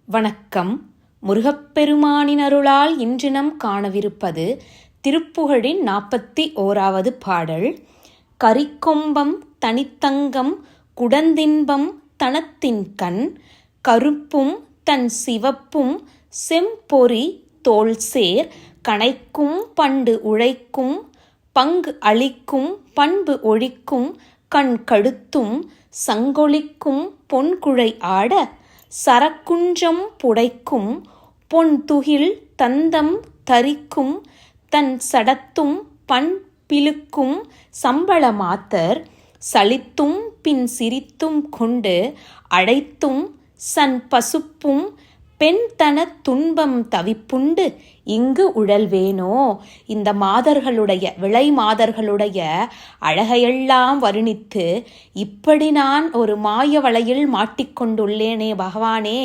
வணக்கம். முருகப்பெருமானின் அருளால் இன்று நாம் காணவிருப்பது திருப்புகழின் 41வது பாடல். கரிக்கொம்பம் தனித்தங்கம் குடந்தின்பம் தனத்தின்கண் கருப்பும் தன் சிவப்பும் செம்பொறி தோள்சேர் கணைக்கும் பண்டு உழைக்கும் பங்கு அளிக்கும் பண்பு ஒழிக்கும் கண் கடுத்தும் சங்கொலிக்கும் பொன்குழை ஆட சரக்குன்றம் புடைக்கும் பொன்துகில் தந்தம் தரிக்கும் தன் சடத்தும் பண் பிழுக்கும் சம்பள மாத்தர் சலித்தும் பின் சிரித்தும் கொண்டு அழைத்தும் சன் பசுப்பும் பெண்தன துன்பம் தவிப்புண்டு இங்கு உழல்வேனோ. இந்த மாதர்களுடைய விளை மாதர்களுடைய அழகையெல்லாம் வருணித்து இப்படி நான் ஒரு மாய வலையில் மாட்டிக்கொண்டுள்ளேனே பகவானே,